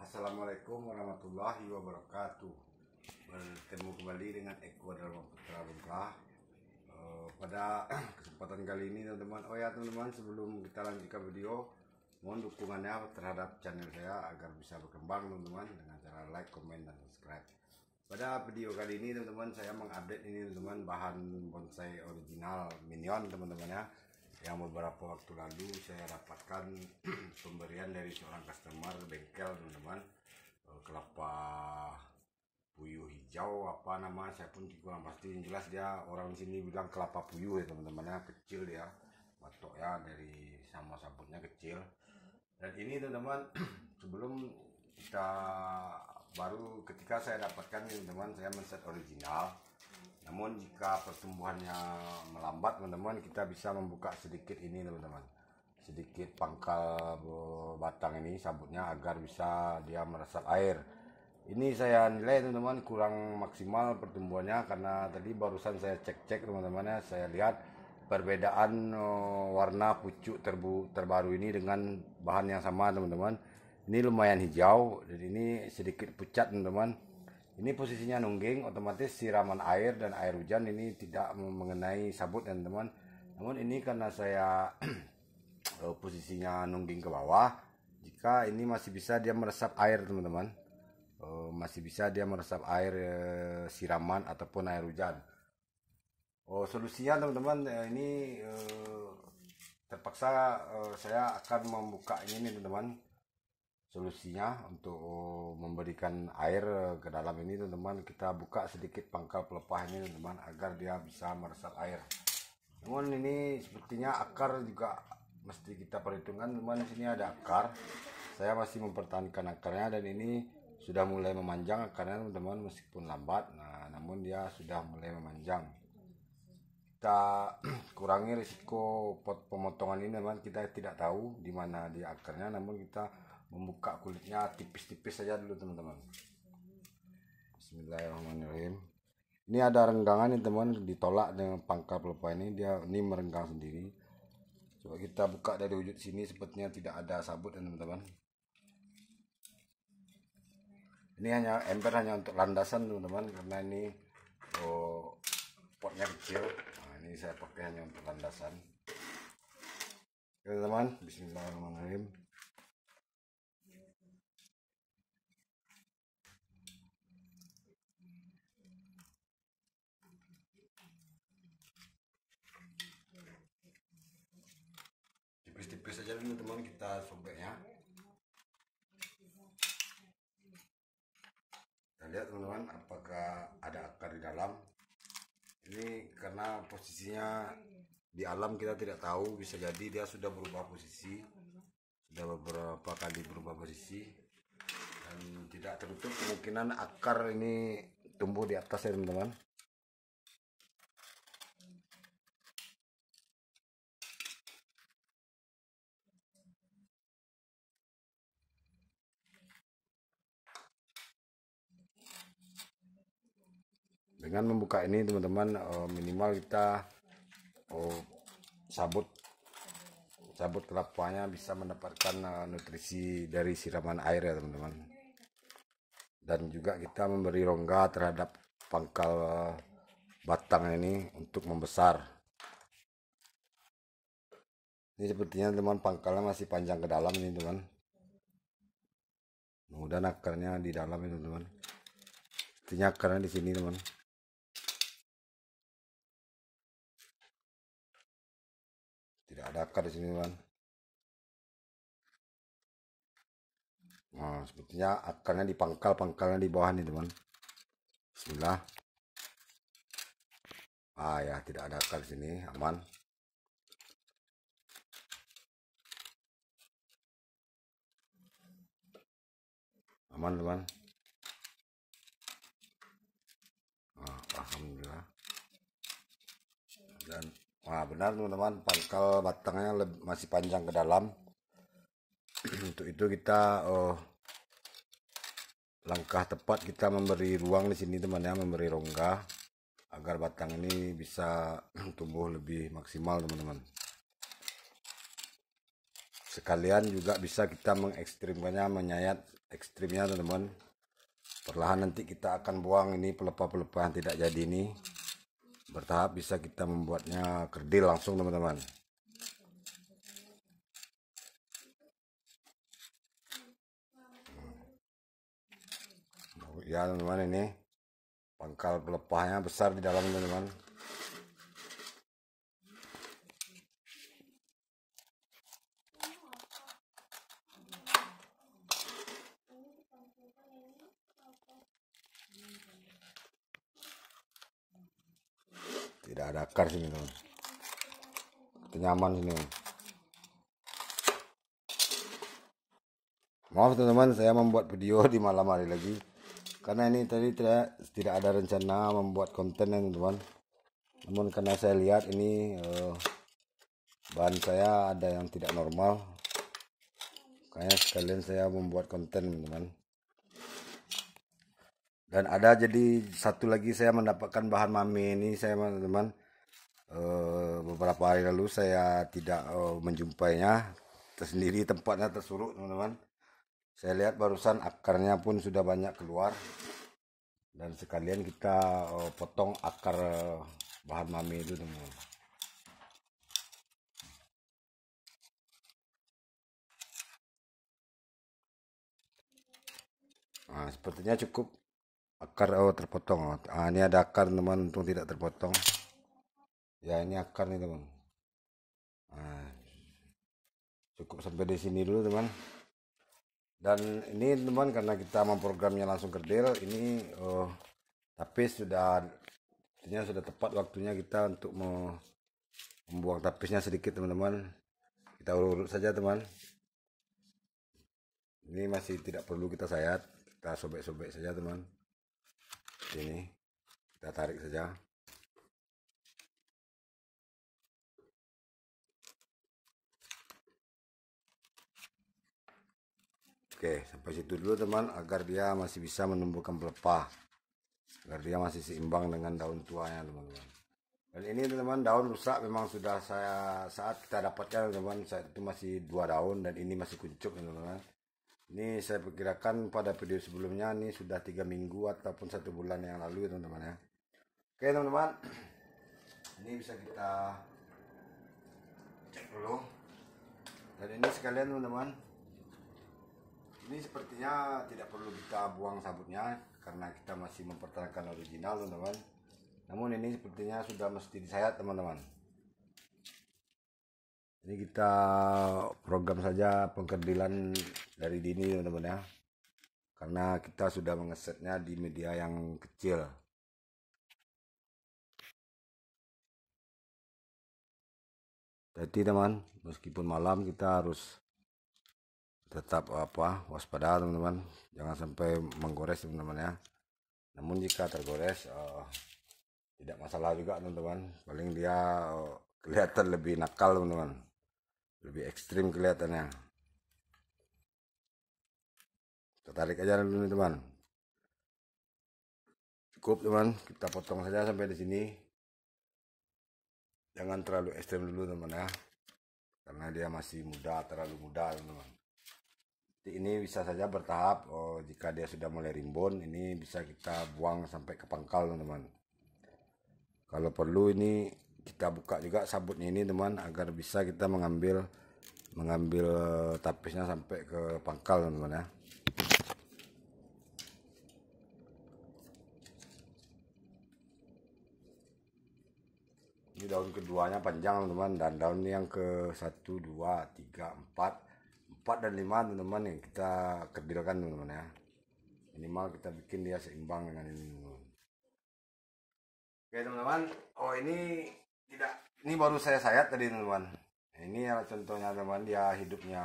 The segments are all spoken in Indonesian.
Assalamualaikum warahmatullahi wabarakatuh. Bertemu kembali dengan Eko Dharma Putra Bengkah. Pada kesempatan kali ini teman-teman, teman-teman, sebelum kita lanjutkan video, mohon dukungannya terhadap channel saya agar bisa berkembang teman-teman dengan cara like, komen, dan subscribe. Pada video kali ini teman-teman, saya mengupdate ini teman-teman, bahan bonsai original minion teman-teman ya, yang beberapa waktu lalu saya dapatkan pemberian dari seorang customer bengkel teman-teman, kelapa puyuh hijau apa nama saya pun kurang pasti, yang jelas dia orang sini bilang kelapa puyuh ya teman-teman ya, kecil dia batok ya, dari sama sabutnya kecil. Dan ini teman-teman sebelum kita ketika saya dapatkan teman-teman, saya men-set original. Namun jika pertumbuhannya melambat teman-teman, kita bisa membuka sedikit ini teman-teman, sedikit pangkal batang ini sabutnya agar bisa dia meresap air. Ini saya nilai teman-teman kurang maksimal pertumbuhannya, karena tadi barusan saya cek teman-teman ya, saya lihat perbedaan warna pucuk terbaru ini dengan bahan yang sama teman-teman. Ini lumayan hijau dan ini sedikit pucat teman-teman. Ini posisinya nungging, otomatis siraman air dan air hujan ini tidak mengenai sabut teman-teman. Namun ini karena saya posisinya nungging ke bawah, jika ini masih bisa dia meresap air teman-teman, masih bisa dia meresap air siraman ataupun air hujan. Solusinya teman-teman, ini terpaksa saya akan membuka ini teman-teman. Solusinya untuk memberikan air ke dalam ini teman-teman, kita buka sedikit pangkal pelepah ini teman-teman agar dia bisa meresap air. Namun ini sepertinya akar juga mesti kita perhitungkan teman. Di sini ada akar, saya masih mempertahankan akarnya dan ini sudah mulai memanjang akarnya teman-teman, meskipun lambat. Nah, namun dia sudah mulai memanjang. Kita kurangi risiko pemotongan ini teman, kita tidak tahu di mana dia akarnya, namun kita membuka kulitnya tipis-tipis saja dulu teman-teman. Bismillahirrahmanirrahim. Ini ada renggangan nih teman, ditolak dengan pangkal pelepah ini merenggang sendiri. Coba kita buka dari wujud sini, sepertinya tidak ada sabut teman-teman. Ini hanya ember, hanya untuk landasan teman-teman, karena ini potnya kecil. Nah, ini saya pakai hanya untuk landasan. Oke teman, bismillahirrahmanirrahim. Tipis-tipis saja dulu teman, kita sobeknya. Kita lihat teman-teman apakah ada akar di dalam. Ini karena posisinya di alam kita tidak tahu, bisa jadi dia sudah berubah posisi, sudah beberapa kali berubah posisi, dan tidak tertutup kemungkinan akar ini tumbuh di atas ya teman-teman. Dengan membuka ini teman-teman, minimal kita sabut kelapanya bisa mendapatkan nutrisi dari siraman air ya teman-teman. Dan juga kita memberi rongga terhadap pangkal batang ini untuk membesar. Ini sepertinya teman, pangkalnya masih panjang ke dalam ini teman. Mudah-mudahan akarnya di dalam ini teman. Sepertinya akarnya di sini teman. Tidak ada akar di sini teman. Nah, sepertinya akarnya di pangkalnya di bawah nih teman. Bismillah. Ya, tidak ada akar di sini, aman. Aman teman. Alhamdulillah. Dan benar teman-teman, pangkal batangnya masih panjang ke dalam. Untuk itu kita langkah tepat kita memberi ruang di sini teman ya, memberi rongga agar batang ini bisa tumbuh lebih maksimal teman-teman. sekalian juga bisa kita mengekstrimkannya, menyayat ekstrimnya teman-teman. Perlahan nanti kita akan buang ini pelepah-pelepah yang tidak jadi ini. Bertahap bisa kita membuatnya kerdil langsung teman-teman. Ya teman-teman, ini pangkal pelepahnya besar di dalam teman-teman. Tidak ada akar sini teman. Itu nyaman sini. Maaf teman-teman, saya membuat video di malam hari lagi karena ini tadi tidak ada rencana membuat konten ya teman-teman. Namun karena saya lihat ini bahan saya ada yang tidak normal, kayaknya sekalian saya membuat konten teman-teman. Dan ada jadi satu lagi, saya mendapatkan bahan mame ini saya teman-teman. Beberapa hari lalu saya tidak menjumpainya, tersendiri tempatnya tersuruk teman-teman. Saya lihat barusan akarnya pun sudah banyak keluar, dan sekalian kita potong akar bahan mame itu teman-teman. Nah, sepertinya cukup akar terpotong. Ini ada akar teman, untung tidak terpotong. Ya ini akar nih teman. Nah, cukup sampai di sini dulu teman. Dan ini teman, karena kita memprogramnya langsung kerdil ini, tapis artinya sudah tepat waktunya kita untuk membuang tapisnya sedikit teman-teman. Kita urut saja teman. Ini masih tidak perlu kita sayat, kita sobek-sobek saja teman. Ini kita tarik saja. Oke, sampai situ dulu teman, agar dia masih bisa menumbuhkan pelepah, agar dia masih seimbang dengan daun tuanya teman-teman. Dan ini teman-teman, daun rusak memang sudah saat kita dapatkan teman, saat itu masih 2 daun dan ini masih kuncup teman-teman. Ini saya perkirakan pada video sebelumnya ini sudah 3 minggu ataupun 1 bulan yang lalu teman-teman ya. Oke teman-teman, ini bisa kita cek dulu. Dan ini sekalian teman-teman, ini sepertinya tidak perlu kita buang sabutnya karena kita masih mempertahankan original teman-teman. Namun ini sepertinya sudah mesti disayat teman-teman. Ini kita program saja pengkerdilan dari dini teman-teman ya, karena kita sudah mengesetnya di media yang kecil. Jadi teman, meskipun malam kita harus tetap waspada teman-teman, jangan sampai menggores teman-teman ya. Namun jika tergores tidak masalah juga teman-teman, paling dia kelihatan lebih nakal teman-teman, lebih ekstrim kelihatannya. Kita tarik aja dulu teman. Cukup teman, kita potong saja sampai di sini. Jangan terlalu ekstrim dulu teman ya, karena dia masih muda, terlalu muda teman. Ini bisa saja bertahap. Jika dia sudah mulai rimbun, ini bisa kita buang sampai ke pangkal teman-teman. Kalau perlu ini kita buka juga sabutnya ini teman, agar bisa kita mengambil tapisnya sampai ke pangkal teman-teman ya. Ini daun keduanya panjang teman-teman, dan daun yang ke 1, 2, 3, 4 dan 5 teman-teman yang kita kerdilkan teman-teman ya. Minimal kita bikin dia seimbang dengan ini teman-teman. Oke teman-teman, ini baru saya sayat tadi teman-teman. Ini ya contohnya teman, dia hidupnya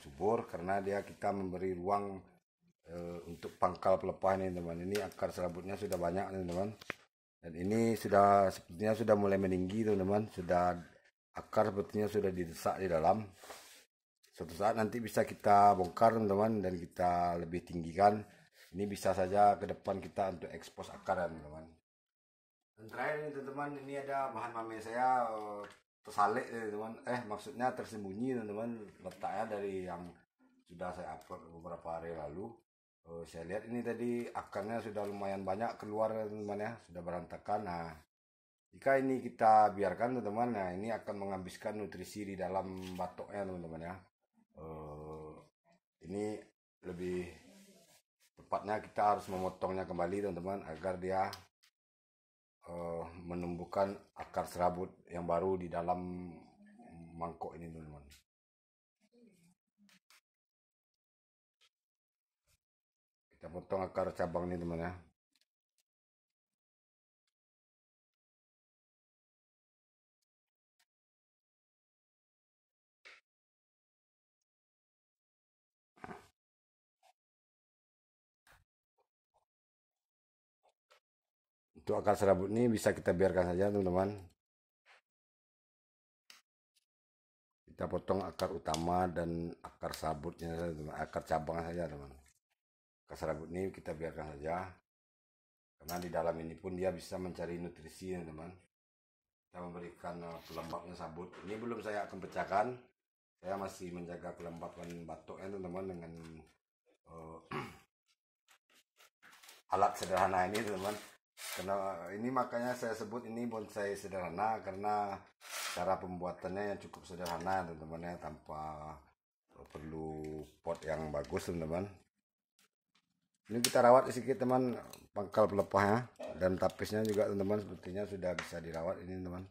subur karena kita memberi ruang untuk pangkal pelepah ini teman. Ini akar serabutnya sudah banyak teman-teman. Dan ini sepertinya sudah mulai meninggi teman-teman, akar sepertinya sudah didesak di dalam. Suatu saat nanti bisa kita bongkar teman-teman dan kita lebih tinggikan. Ini bisa saja ke depan kita untuk ekspos akar teman-teman. Dan terakhir ini teman-teman, ini ada bahan mame saya tersalik teman-teman, maksudnya tersembunyi teman-teman, letaknya dari yang sudah saya upload beberapa hari lalu. Saya lihat ini tadi akarnya sudah lumayan banyak keluar teman-teman ya, sudah berantakan. Nah, jika ini kita biarkan teman-teman, nah ini akan menghabiskan nutrisi di dalam batoknya teman-teman ya. Ini lebih tepatnya kita harus memotongnya kembali teman-teman, agar dia menumbuhkan akar serabut yang baru di dalam mangkok ini teman-teman. Kita potong akar cabang ini teman ya. Untuk akar serabut ini bisa kita biarkan saja teman-teman. Kita potong akar utama dan akar serabutnya saja teman, akar cabang saja teman. Akar serabut ini kita biarkan saja, karena di dalam ini pun dia bisa mencari nutrisi teman. Kita memberikan pelembabnya sabut. Ini belum saya akan pecahkan. Saya masih menjaga kelembapan batoknya teman-teman dengan alat sederhana ini teman. Karena ini makanya saya sebut ini bonsai sederhana, karena cara pembuatannya yang cukup sederhana teman-teman ya, tanpa perlu pot yang bagus teman-teman. Ini kita rawat sedikit teman, pangkal pelepahnya dan tapisnya juga teman-teman, sepertinya sudah bisa dirawat ini teman.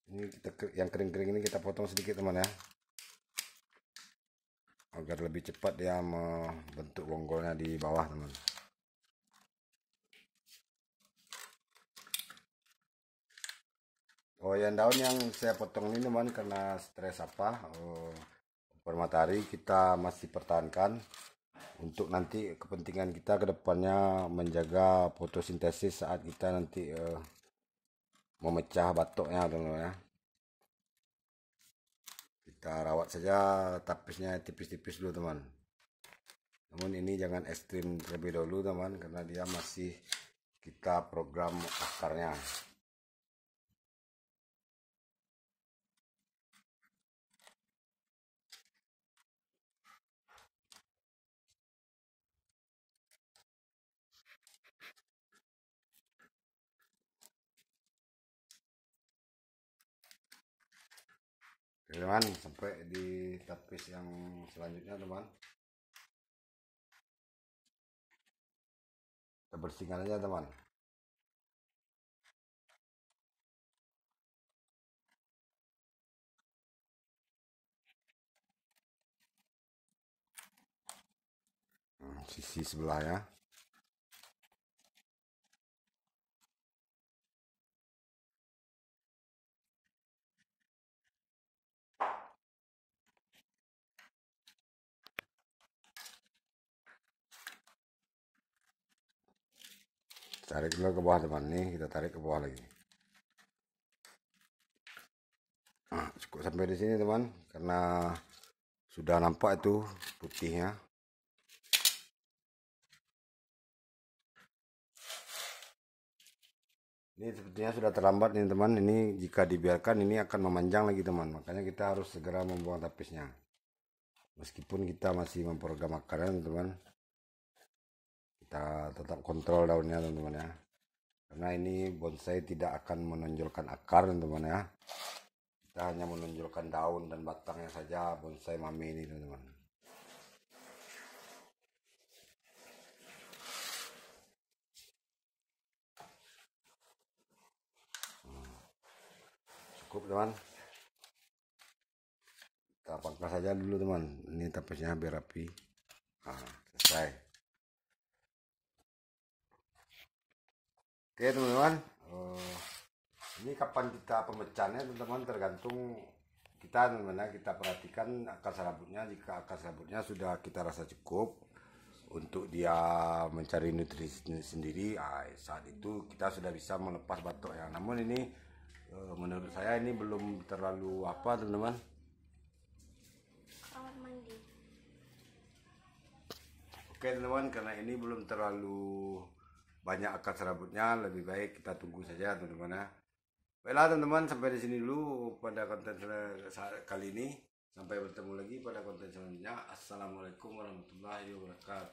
Ini kita, yang kering-kering ini kita potong sedikit teman ya, agar lebih cepat dia membentuk bonggolnya di bawah teman. Oh, yang daun yang saya potong ini teman karena stres matahari kita masih pertahankan untuk nanti kepentingan kita ke depannya menjaga fotosintesis saat kita nanti memecah batoknya teman-teman ya. Kita rawat saja tapisnya tipis-tipis dulu teman. Namun ini jangan ekstrim terlebih dahulu teman, karena dia masih kita program akarnya. Teman, sampai di tapis yang selanjutnya teman, kita bersihkan aja teman. Sisi sebelah ya. Tarik dulu ke bawah teman, nih kita tarik ke bawah lagi. Nah, cukup sampai di sini teman, karena sudah nampak itu putihnya. Ini sepertinya sudah terlambat nih teman. Ini jika dibiarkan ini akan memanjang lagi teman, makanya kita harus segera membuang tapisnya. Meskipun kita masih memprogram akarnya teman, kita tetap kontrol daunnya teman-teman ya, karena ini bonsai tidak akan menonjolkan akar teman-teman ya. Kita hanya menonjolkan daun dan batangnya saja bonsai mami ini teman-teman. Cukup teman, kita pangkas saja dulu teman. Ini tapisnya biar rapi. Nah, selesai. Oke teman-teman, ini kapan kita pemecahnya teman-teman, tergantung kita teman-teman. Kita perhatikan akar serabutnya. Jika akar serabutnya sudah kita rasa cukup untuk dia mencari nutrisi sendiri, saat itu kita sudah bisa melepas batok ya. Namun ini menurut saya ini belum terlalu apa teman-teman. Oke teman-teman, karena ini belum terlalu banyak akar serabutnya, lebih baik kita tunggu saja teman-teman ya. Baiklah teman-teman, sampai di sini dulu pada konten kali ini. Sampai bertemu lagi pada konten selanjutnya. Assalamualaikum warahmatullahi wabarakatuh.